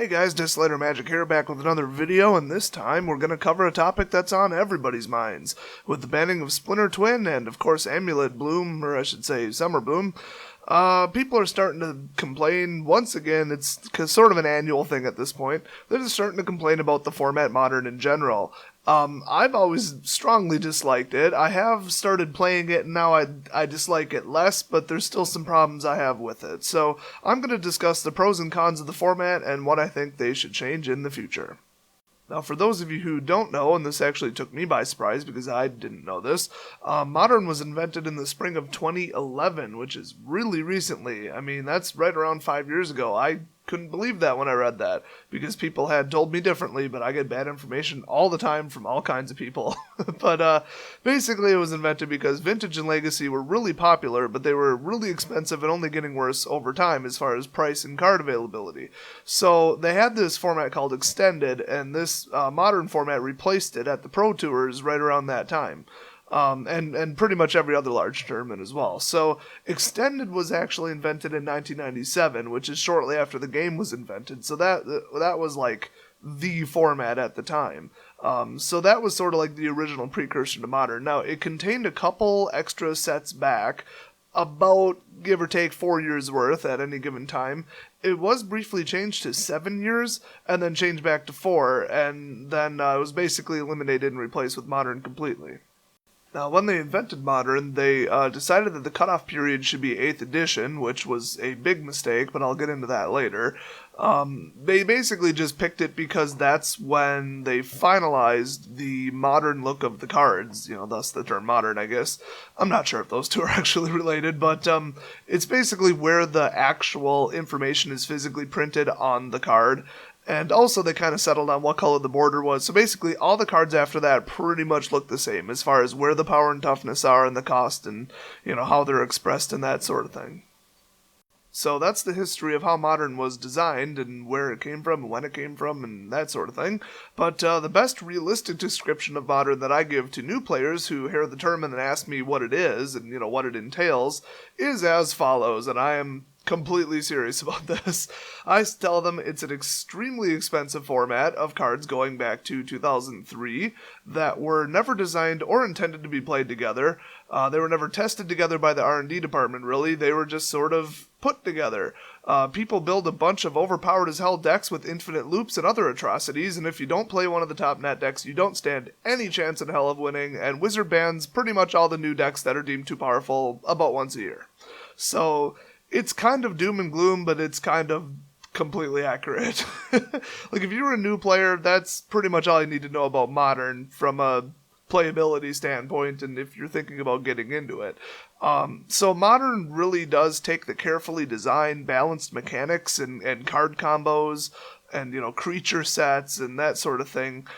Hey guys, Dislater Magic here, back with another video, and this time we're going to cover a topic that's on everybody's minds. With the banning of Splinter Twin and, of course, Amulet Bloom, or I should say Summer Bloom, people are starting to complain. Once again, it's sort of an annual thing at this point. They're just starting to complain about the format Modern in general. I've always strongly disliked it. I have started playing it, and now I dislike it less, but there's still some problems I have with it. So I'm going to discuss the pros and cons of the format and what I think they should change in the future. Now, for those of you who don't know, and this actually took me by surprise because I didn't know this, Modern was invented in the spring of 2011, which is really recently. I mean, that's right around 5 years ago. I couldn't believe that when I read that, because people had told me differently, but I get bad information all the time from all kinds of people. But basically it was invented because Vintage and Legacy were really popular, but they were really expensive and only getting worse over time as far as price and card availability. So they had this format called Extended, and this Modern format replaced it at the Pro Tours right around that time. And pretty much every other large tournament as well. So Extended was actually invented in 1997, which is shortly after the game was invented. So that was like the format at the time. So that was sort of like the original precursor to Modern. Now, it contained a couple extra sets back, about, give or take, 4 years worth at any given time. It was briefly changed to 7 years, and then changed back to 4, and then it was basically eliminated and replaced with Modern completely. Now, when they invented Modern, they decided that the cutoff period should be 8th edition, which was a big mistake, but I'll get into that later. They basically just picked it because that's when they finalized the modern look of the cards, thus the term Modern, I guess. I'm not sure if those two are actually related, but it's basically where the actual information is physically printed on the card. And also they kind of settled on what color the border was. So basically all the cards after that pretty much look the same as far as where the power and toughness are and the cost and, how they're expressed and that sort of thing. So that's the history of how Modern was designed and where it came from and when it came from and that sort of thing. But the best realistic description of Modern that I give to new players who hear the term and then ask me what it is and, what it entails is as follows, and I am completely serious about this. I tell them it's an extremely expensive format of cards going back to 2003 that were never designed or intended to be played together. They were never tested together by the R&D department, really. They were just sort of put together. People build a bunch of overpowered as hell decks with infinite loops and other atrocities, and if you don't play one of the top net decks, you don't stand any chance in hell of winning, and Wizard bans pretty much all the new decks that are deemed too powerful about once a year. So it's kind of doom and gloom, but it's kind of completely accurate. Like, if you're a new player, that's pretty much all you need to know about Modern from a playability standpoint, and if you're thinking about getting into it. So Modern really does take the carefully designed, balanced mechanics and card combos and, creature sets and that sort of thing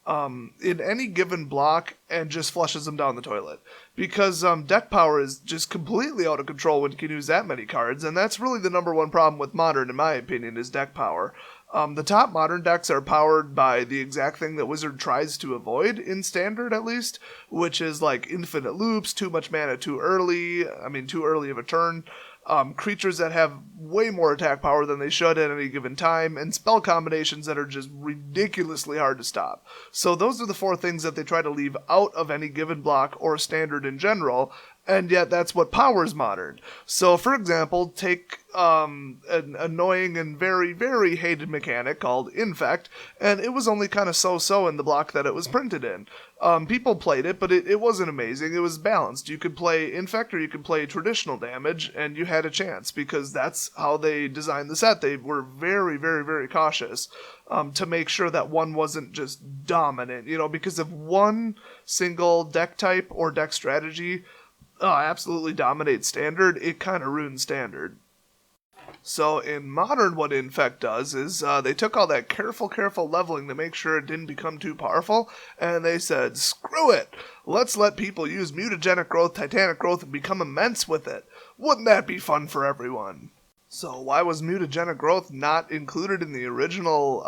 in any given block and just flushes them down the toilet. Because deck power is just completely out of control when you can use that many cards, and that's really the number one problem with Modern, in my opinion, is deck power. The top Modern decks are powered by the exact thing that Wizard tries to avoid, in Standard at least, which is like infinite loops, too much mana too early of a turn, creatures that have way more attack power than they should at any given time, and spell combinations that are just ridiculously hard to stop. So those are the four things that they try to leave out of any given block or Standard in general, and yet that's what powers Modern. So, for example, take an annoying and very, very hated mechanic called Infect, and it was only kind of so-so in the block that it was printed in. People played it, but it wasn't amazing. It was balanced. You could play Infect or you could play traditional damage, and you had a chance, because that's how they designed the set. They were very, very, very cautious to make sure that one wasn't just dominant, because if one single deck type or deck strategy absolutely dominates Standard, it kind of ruins Standard. So in Modern, what Infect does is they took all that careful leveling to make sure it didn't become too powerful, and they said, screw it! Let's let people use Mutagenic growth, Titanic growth, and become immense with it. Wouldn't that be fun for everyone? So why was Mutagenic growth not included in the original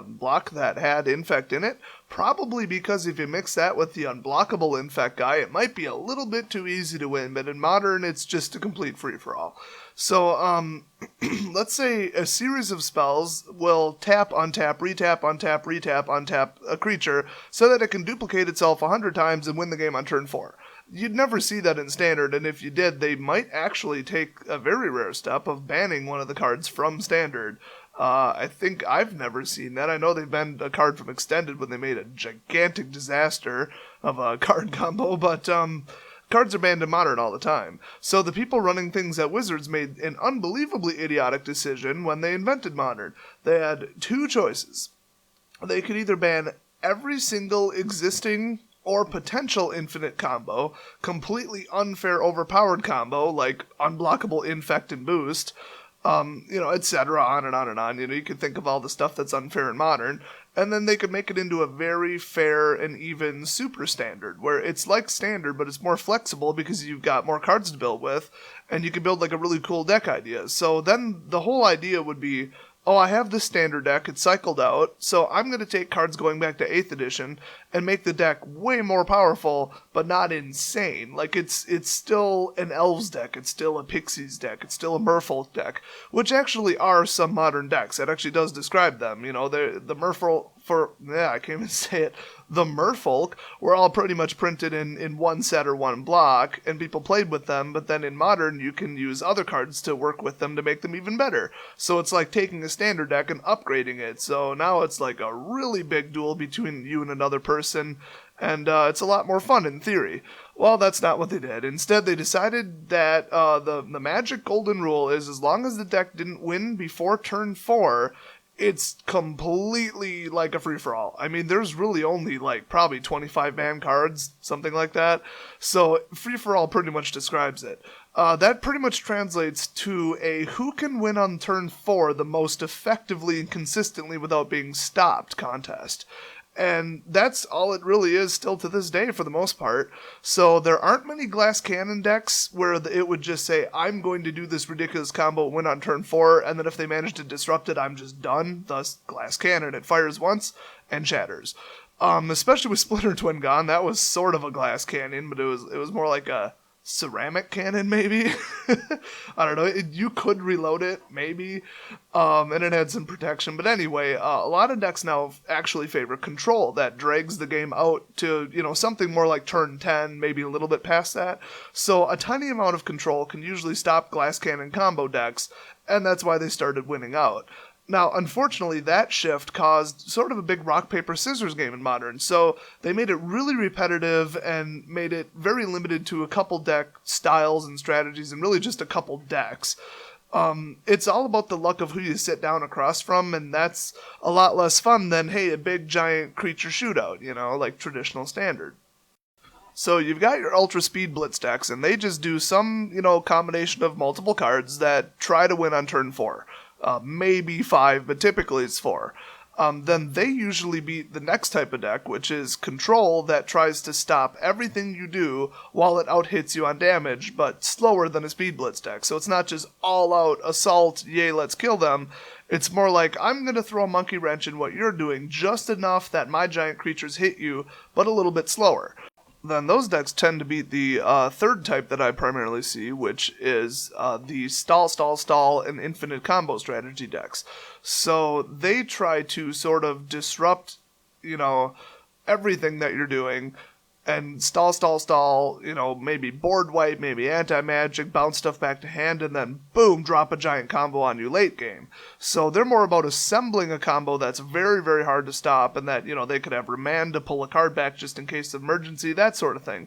block that had Infect in it? Probably because if you mix that with the unblockable Infect guy, it might be a little bit too easy to win, but in Modern, it's just a complete free-for-all. So, let's say a series of spells will tap, untap, retap, untap, retap, untap a creature so that it can duplicate itself 100 times and win the game on turn 4. You'd never see that in Standard, and if you did, they might actually take a very rare step of banning one of the cards from Standard. I think I've never seen that. I know they banned a card from Extended when they made a gigantic disaster of a card combo, but cards are banned in Modern all the time. So the people running things at Wizards made an unbelievably idiotic decision when they invented Modern. They had two choices. They could either ban every single existing or potential infinite combo, completely unfair overpowered combo, like unblockable infect and boost, etc., on and on and on. You could think of all the stuff that's unfair in Modern, and then they could make it into a very fair and even super standard, where it's like Standard, but it's more flexible because you've got more cards to build with, and you can build like a really cool deck idea. So then the whole idea would be, oh, I have this Standard deck, it's cycled out, so I'm going to take cards going back to 8th edition and make the deck way more powerful, but not insane. Like, it's still an Elves deck, it's still a Pixies deck, it's still a Merfolk deck, which actually are some modern decks. It actually does describe them. The Merfolk, I can't even say it, the Merfolk were all pretty much printed in one set or one block, and people played with them, but then in Modern, you can use other cards to work with them to make them even better. So it's like taking a Standard deck and upgrading it. So now it's like a really big duel between you and another person, and it's a lot more fun in theory. Well, that's not what they did. Instead, they decided that the magic golden rule is as long as the deck didn't win before turn 4, it's completely like a free-for-all. I mean, there's really only like probably 25 man cards, something like that. So free-for-all pretty much describes it. That pretty much translates to a who can win on turn 4 the most effectively and consistently without being stopped contest. And that's all it really is still to this day for the most part. So there aren't many glass cannon decks where it would just say, I'm going to do this ridiculous combo, win on turn 4, and then if they manage to disrupt it, I'm just done. Thus, glass cannon. It fires once and shatters. Especially with Splinter Twin gone, that was sort of a glass cannon, but it was more like a ceramic cannon, maybe. I don't know. You could reload it, maybe, and it had some protection. But anyway, a lot of decks now actually favor control that drags the game out to something more like turn 10, maybe a little bit past that. So a tiny amount of control can usually stop glass cannon combo decks, and that's why they started winning out. Now, unfortunately, that shift caused sort of a big rock, paper, scissors game in Modern, so they made it really repetitive and made it very limited to a couple deck styles and strategies and really just a couple decks. It's all about the luck of who you sit down across from, and that's a lot less fun than, hey, a big giant creature shootout, like traditional Standard. So you've got your Ultra Speed Blitz decks, and they just do some, combination of multiple cards that try to win on turn 4. Maybe 5, but typically it's 4. Then they usually beat the next type of deck, which is Control, that tries to stop everything you do while it out-hits you on damage, but slower than a Speed Blitz deck. So it's not just all-out assault, yay, let's kill them. It's more like, I'm going to throw a monkey wrench in what you're doing just enough that my giant creatures hit you, but a little bit slower. Then those decks tend to beat the third type that I primarily see, which is the stall, and infinite combo strategy decks. So they try to sort of disrupt, everything that you're doing, and stall, maybe board wipe, maybe anti-magic, bounce stuff back to hand, and then boom, drop a giant combo on you late game. So they're more about assembling a combo that's very, very hard to stop, and that, they could have remand to pull a card back just in case of emergency, that sort of thing.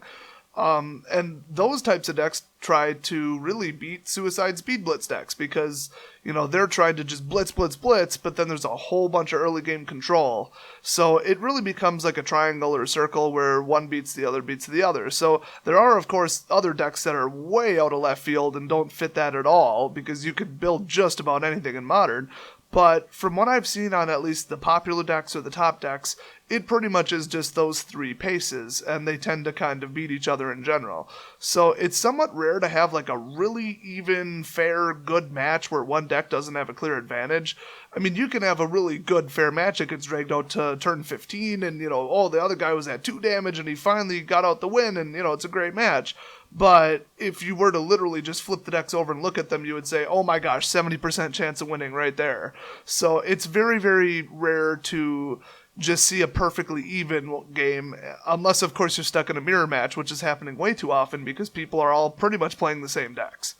And those types of decks try to really beat Suicide Speed Blitz decks because, they're trying to just blitz, but then there's a whole bunch of early game control. So it really becomes like a triangle or a circle where one beats the other. So there are, of course, other decks that are way out of left field and don't fit that at all because you could build just about anything in Modern. But from what I've seen on at least the popular decks or the top decks, it pretty much is just those three paces, and they tend to kind of beat each other in general. So it's somewhat rare to have like a really even, fair, good match where one deck doesn't have a clear advantage. I mean, you can have a really good, fair match that gets dragged out to turn 15, and, the other guy was at 2 damage, and he finally got out the win, and, it's a great match. But if you were to literally just flip the decks over and look at them, you would say, oh my gosh, 70% chance of winning right there. So it's very, very rare to just see a perfectly even game, unless, of course, you're stuck in a mirror match, which is happening way too often because people are all pretty much playing the same decks.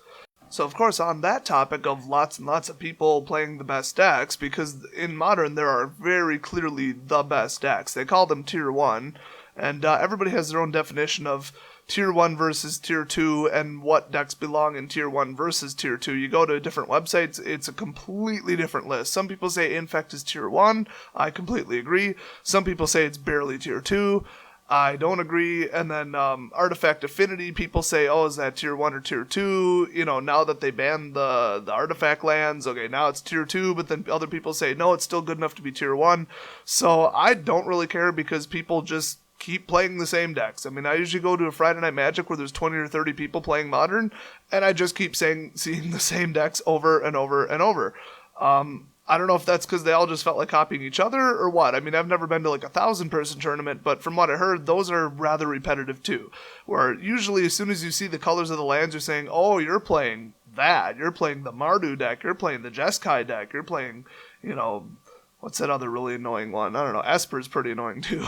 So, of course, on that topic of lots and lots of people playing the best decks, because in Modern there are very clearly the best decks. They call them Tier 1, and everybody has their own definition of Tier 1 versus Tier 2 and what decks belong in Tier 1 versus Tier 2. You go to different websites, it's a completely different list. Some people say Infect is Tier 1. I completely agree. Some people say it's barely Tier 2. I don't agree. And then Artifact Affinity, people say, oh, is that Tier 1 or Tier 2? Now that they banned the Artifact lands, okay, now it's Tier 2, but then other people say, no, it's still good enough to be Tier 1. So I don't really care because people just keep playing the same decks. I mean, I usually go to a Friday Night Magic where there's 20 or 30 people playing Modern, and I just keep seeing the same decks over and over and over. I don't know if that's because they all just felt like copying each other or what. I mean, I've never been to like a 1,000-person tournament, but from what I heard, those are rather repetitive too. Where usually as soon as you see the colors of the lands, you're saying, oh, you're playing that. You're playing the Mardu deck. You're playing the Jeskai deck. You're playing, what's that other really annoying one? I don't know. Esper's pretty annoying too.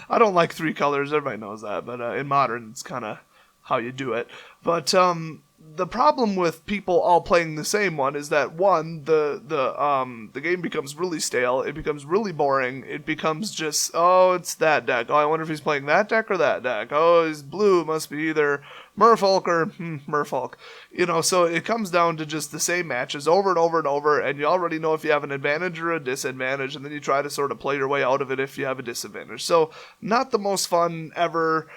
I don't like 3 colors. Everybody knows that. But in Modern, it's kind of how you do it. But the problem with people all playing the same one is that, one, the game becomes really stale. It becomes really boring. It becomes just, oh, it's that deck. Oh, I wonder if he's playing that deck or that deck. Oh, he's blue. Must be either Merfolk or Merfolk. So it comes down to just the same matches over and over and over, and you already know if you have an advantage or a disadvantage, and then you try to sort of play your way out of it if you have a disadvantage. So not the most fun ever.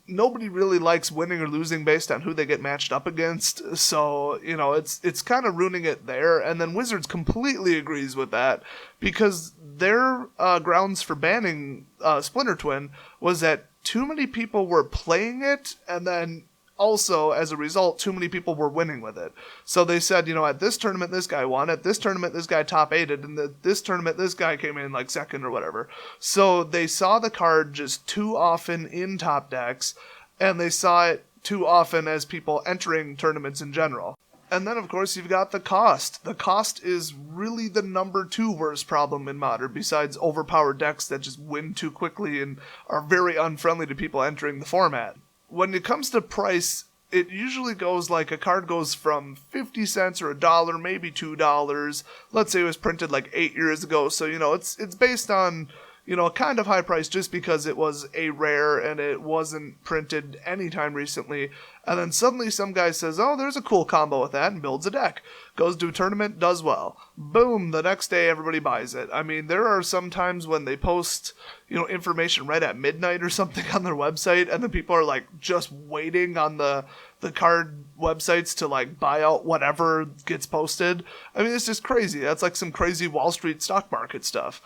Nobody really likes winning or losing based on who they get matched up against, so, it's kind of ruining it there, and then Wizards completely agrees with that, because their grounds for banning Splinter Twin was that too many people were playing it, and then also, as a result, too many people were winning with it. So they said, at this tournament, this guy won. At this tournament, this guy top-8'd. And at this tournament, this guy came in like second or whatever. So they saw the card just too often in top decks, and they saw it too often as people entering tournaments in general. And then, of course, you've got the cost. The cost is really the number 2 worst problem in Modern, besides overpowered decks that just win too quickly and are very unfriendly to people entering the format. When it comes to price, it usually goes like a card goes from 50 cents or $1, maybe $2. Let's say it was printed like 8 years ago. So, it's based on, a kind of high price just because it was a rare and it wasn't printed anytime recently. And then suddenly some guy says, oh, there's a cool combo with that, and builds a deck. Goes to a tournament, does well. Boom, the next day everybody buys it. I mean, there are some times when they post, information right at midnight or something on their website, and then people are like just waiting on the card websites to like buy out whatever gets posted. I mean, it's just crazy. That's like some crazy Wall Street stock market stuff.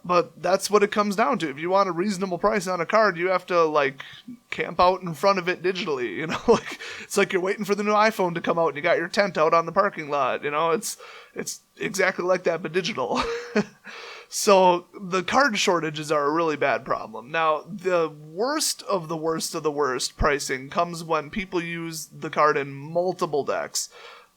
But that's what it comes down to. If you want a reasonable price on a card, you have to, like, camp out in front of it digitally, It's like you're waiting for the new iPhone to come out and you got your tent out on the parking lot, It's exactly like that, but digital. So the card shortages are a really bad problem. Now, the worst of the worst of the worst pricing comes when people use the card in multiple decks.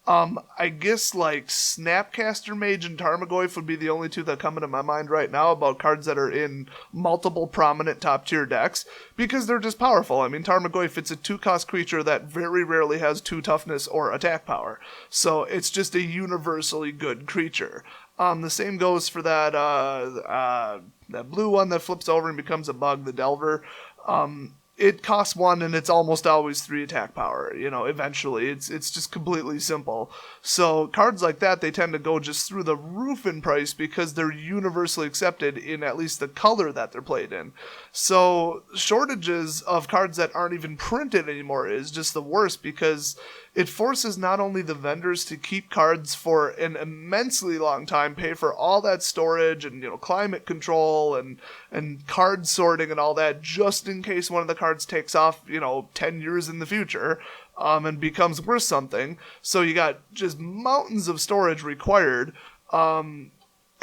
I guess like Snapcaster Mage and Tarmogoyf would be the only 2 that come into my mind right now about cards that are in multiple prominent top tier decks, because they're just powerful. I mean, Tarmogoyf, it's a 2-cost creature that very rarely has 2 toughness or attack power. So it's just a universally good creature. The same goes for that blue one that flips over and becomes a bug, the Delver. It costs 1 and it's almost always 3 attack power, eventually. It's just completely simple. So cards like that, they tend to go just through the roof in price because they're universally accepted in at least the color that they're played in. So shortages of cards that aren't even printed anymore is just the worst because, it forces not only the vendors to keep cards for an immensely long time, pay for all that storage and, climate control and card sorting and all that, just in case one of the cards takes off, 10 years in the future, and becomes worth something. So you got just mountains of storage required.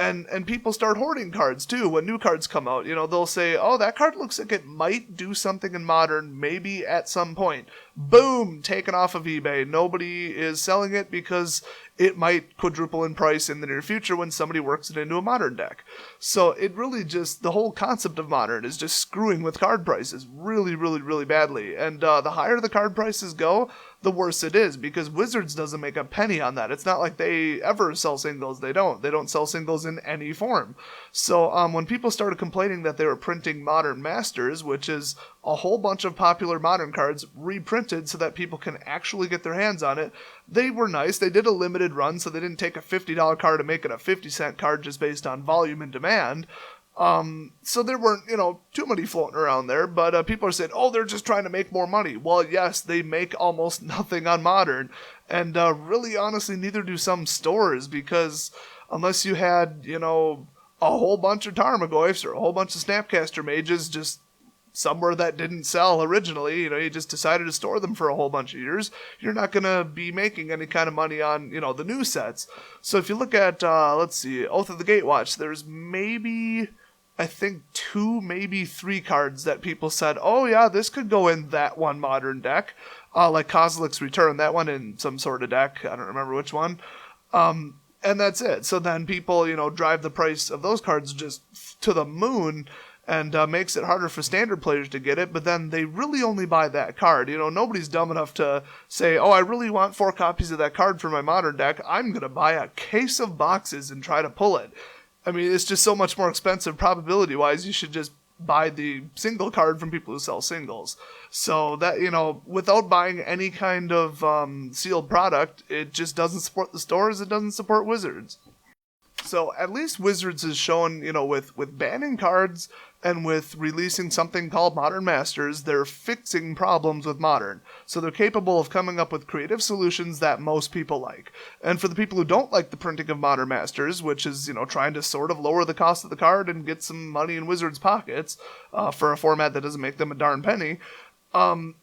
And people start hoarding cards too when new cards come out. They'll say, oh, that card looks like it might do something in Modern, maybe at some point. Boom, taken off of eBay. Nobody is selling it because it might quadruple in price in the near future when somebody works it into a Modern deck. So it really just, the whole concept of Modern is just screwing with card prices really, really, really badly. And the higher the card prices go, the worse it is, because Wizards doesn't make a penny on that. It's not like they ever sell singles. They don't sell singles in any form. So when people started complaining that they were printing Modern Masters, which is a whole bunch of popular Modern cards reprinted so that people can actually get their hands on it, they were nice. They did a limited run, so they didn't take a $50 card and make it a 50-cent card just based on volume and demand. So there weren't, too many floating around there, but people are saying, oh, they're just trying to make more money. Well, yes, they make almost nothing on Modern, and really, honestly, neither do some stores, because unless you had, a whole bunch of Tarmogoyfs or a whole bunch of Snapcaster Mages just somewhere that didn't sell originally, you just decided to store them for a whole bunch of years, you're not going to be making any kind of money on, the new sets. So if you look at, let's see, Oath of the Gatewatch, there's maybe, I think 2, maybe 3 cards that people said, oh yeah, this could go in that one Modern deck, like Kozilek's Return, that one in some sort of deck, I don't remember which one, and that's it. So then people, drive the price of those cards just to the moon, and makes it harder for standard players to get it, but then they really only buy that card. Nobody's dumb enough to say, oh, I really want 4 copies of that card for my Modern deck. I'm going to buy a case of boxes and try to pull it. I mean, it's just so much more expensive probability-wise. You should just buy the single card from people who sell singles. So that, without buying any kind of sealed product, it just doesn't support the stores. It doesn't support Wizards. So at least Wizards has shown, with banning cards and with releasing something called Modern Masters, they're fixing problems with Modern. So they're capable of coming up with creative solutions that most people like. And for the people who don't like the printing of Modern Masters, which is, trying to sort of lower the cost of the card and get some money in Wizards' pockets for a format that doesn't make them a darn penny,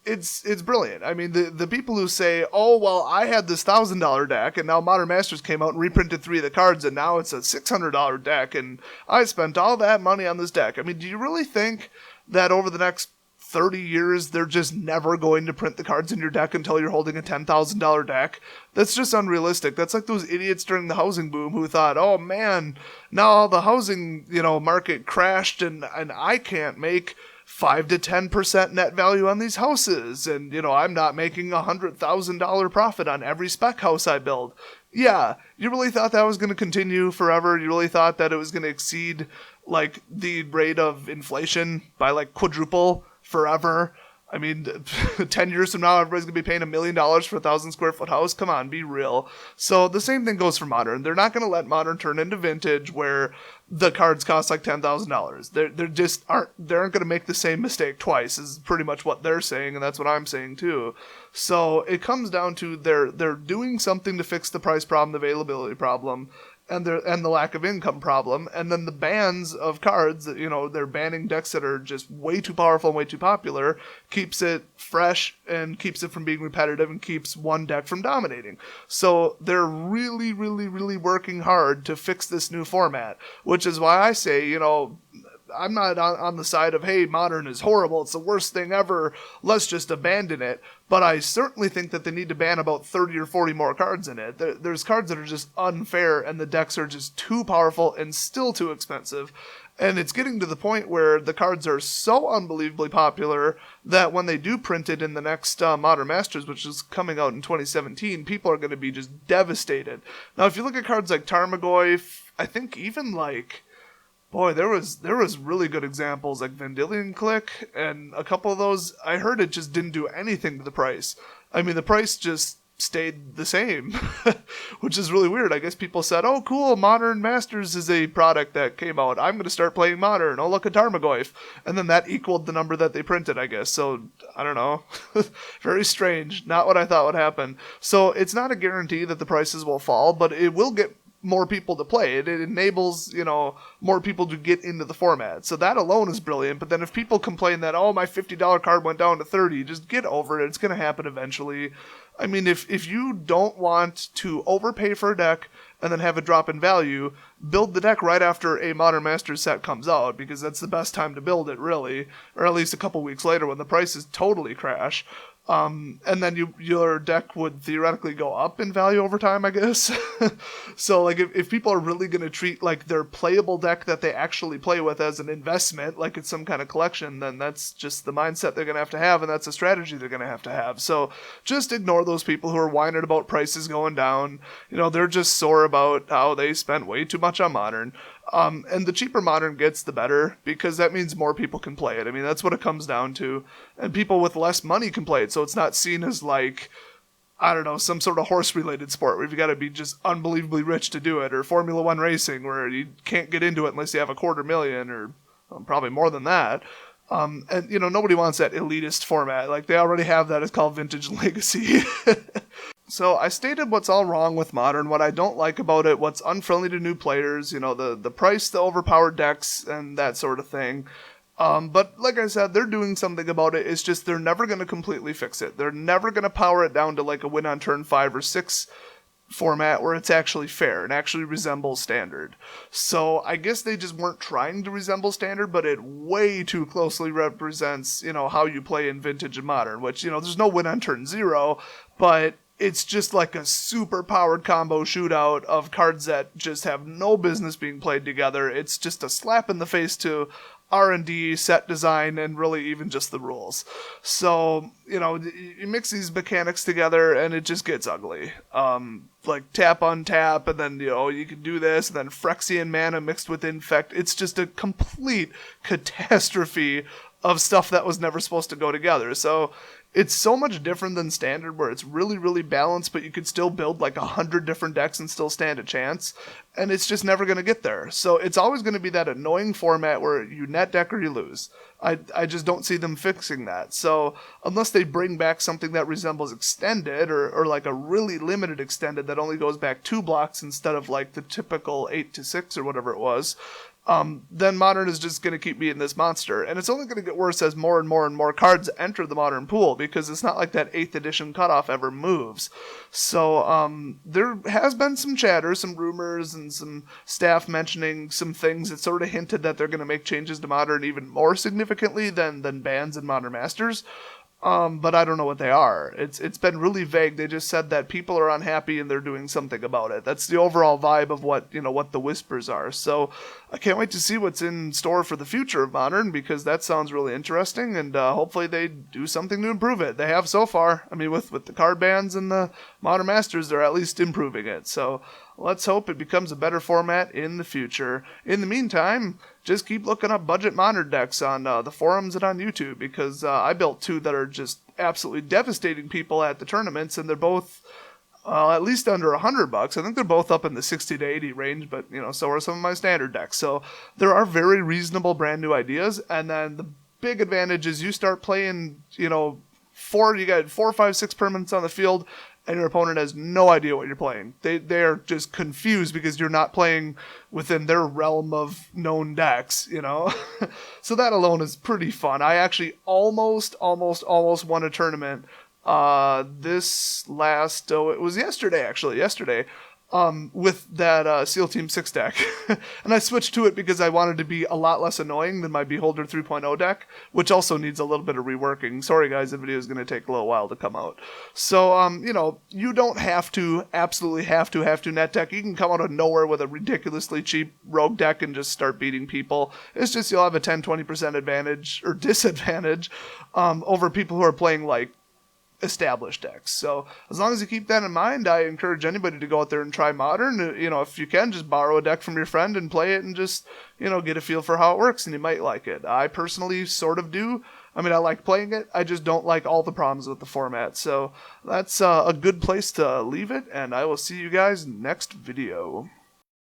it's brilliant. I mean, the people who say, oh, well, I had this $1,000 deck, and now Modern Masters came out and reprinted 3 of the cards, and now it's a $600 deck, and I spent all that money on this deck. I mean, do you really think that over the next 30 years, they're just never going to print the cards in your deck until you're holding a $10,000 deck? That's just unrealistic. That's like those idiots during the housing boom who thought, oh man, now the housing, market crashed, and I can't make 5 to 10% net value on these houses, and I'm not making $100,000 profit on every spec house I build. Yeah, you really thought that was going to continue forever? You really thought that it was going to exceed like the rate of inflation by like quadruple forever? I mean, 10 years from now, everybody's going to be paying $1 million for a 1,000 square foot house. Come on, be real. So the same thing goes for Modern. They're not going to let Modern turn into Vintage where the cards cost like $10,000. They just aren't going to make the same mistake twice is pretty much what they're saying. And that's what I'm saying too. So it comes down to they're doing something to fix the price problem, the availability problem, and the lack of income problem, and then the bans of cards, they're banning decks that are just way too powerful and way too popular, keeps it fresh and keeps it from being repetitive and keeps one deck from dominating. So they're really, really, really working hard to fix this new format, which is why I say, I'm not on the side of, hey, Modern is horrible, it's the worst thing ever, let's just abandon it. But I certainly think that they need to ban about 30 or 40 more cards in it. There's cards that are just unfair, and the decks are just too powerful and still too expensive. And it's getting to the point where the cards are so unbelievably popular that when they do print it in the next Modern Masters, which is coming out in 2017, people are going to be just devastated. Now, if you look at cards like Tarmogoyf, I think even like... Boy, there was really good examples like Vendilion Click, and a couple of those, I heard it just didn't do anything to the price. I mean, the price just stayed the same, which is really weird. I guess people said, oh, cool, Modern Masters is a product that came out. I'm going to start playing Modern. Oh, look at Tarmogoyf. And then that equaled the number that they printed, I guess. So, I don't know. Very strange. Not what I thought would happen. So, it's not a guarantee that the prices will fall, but it will get more people to play it. It enables, more people to get into the format. So that alone is brilliant. But then if people complain that, oh, my $50 card went down to $30, just get over it. It's going to happen eventually. I mean, if you don't want to overpay for a deck and then have it drop in value, build the deck right after a Modern Masters set comes out, because that's the best time to build it, really. Or at least a couple weeks later when the prices totally crash. And then your deck would theoretically go up in value over time, I guess. So, like, if people are really going to treat, like, their playable deck that they actually play with as an investment, like it's some kind of collection, then that's just the mindset they're going to have, and that's a strategy they're going to have. So, just ignore those people who are whining about prices going down. They're just sore about how they spent way too much on Modern. And the cheaper Modern gets, the better, because that means more people can play it. I mean, that's what it comes down to. And people with less money can play it, so it's not seen as, like, I don't know, some sort of horse-related sport where you've got to be just unbelievably rich to do it, or Formula One racing where you can't get into it unless you have $250,000, or probably more than that. And, nobody wants that elitist format. Like, they already have that. It's called Vintage Legacy. So I stated what's all wrong with Modern, what I don't like about it, what's unfriendly to new players, the price, the overpowered decks, and that sort of thing. But like I said, they're doing something about it. It's just they're never going to completely fix it. They're never going to power it down to like a win on turn 5 or 6 format where it's actually fair and actually resembles Standard. So I guess they just weren't trying to resemble Standard, but it way too closely represents, how you play in Vintage and Modern, which, there's no win on turn 0, but it's just like a super powered combo shootout of cards that just have no business being played together. It's just a slap in the face to R&D, set design, and really even just the rules. So, you mix these mechanics together and it just gets ugly. Like tap on tap, and then, you can do this, and then Phyrexian mana mixed with Infect. It's just a complete catastrophe of stuff that was never supposed to go together. So it's so much different than Standard, where it's really, really balanced, but you could still build like 100 different decks and still stand a chance, and it's just never going to get there. So it's always going to be that annoying format where you net deck or you lose. I just don't see them fixing that. So unless they bring back something that resembles Extended, or like a really limited Extended that only goes back 2 blocks instead of like the typical 8 to 6 or whatever it was, then Modern is just going to keep being this monster. And it's only going to get worse as more and more and more cards enter the Modern pool, because it's not like that 8th edition cutoff ever moves. So there has been some chatter, some rumors, and some staff mentioning some things that sort of hinted that they're going to make changes to Modern even more significantly than bans and Modern Masters. But I don't know what they are. It's been really vague. They just said that people are unhappy and they're doing something about it. That's the overall vibe of what the whispers are. So I can't wait to see what's in store for the future of Modern, because that sounds really interesting, and hopefully they do something to improve it. They have so far. I mean, with the card bans and the Modern Masters, they're at least improving it. So let's hope it becomes a better format in the future. In the meantime, just keep looking up budget Modern decks on the forums and on YouTube, because I built 2 that are just absolutely devastating people at the tournaments, and they're both at least under $100. I think they're both up in the 60 to 80 range, but so are some of my Standard decks. So there are very reasonable brand new ideas, and then the big advantage is you start playing, you got 4, 5, 6 permanents on the field, and your opponent has no idea what you're playing. They are just confused because you're not playing within their realm of known decks, So that alone is pretty fun. I actually almost won a tournament this last, it was yesterday, with that SEAL Team 6 deck. And I switched to it because I wanted to be a lot less annoying than my Beholder 3.0 deck, which also needs a little bit of reworking. Sorry guys, the video is going to take a little while to come out. So, you don't absolutely have to net deck. You can come out of nowhere with a ridiculously cheap rogue deck and just start beating people. It's just you'll have a 10-20% advantage or disadvantage over people who are playing like established decks. So as long as you keep that in mind, I encourage anybody to go out there and try Modern. You know, if you can, just borrow a deck from your friend and play it and just, you know, get a feel for how it works, and you might like it. I personally sort of do. I mean, I like playing it. I just don't like all the problems with the format. So that's a good place to leave it, and I will see you guys next video.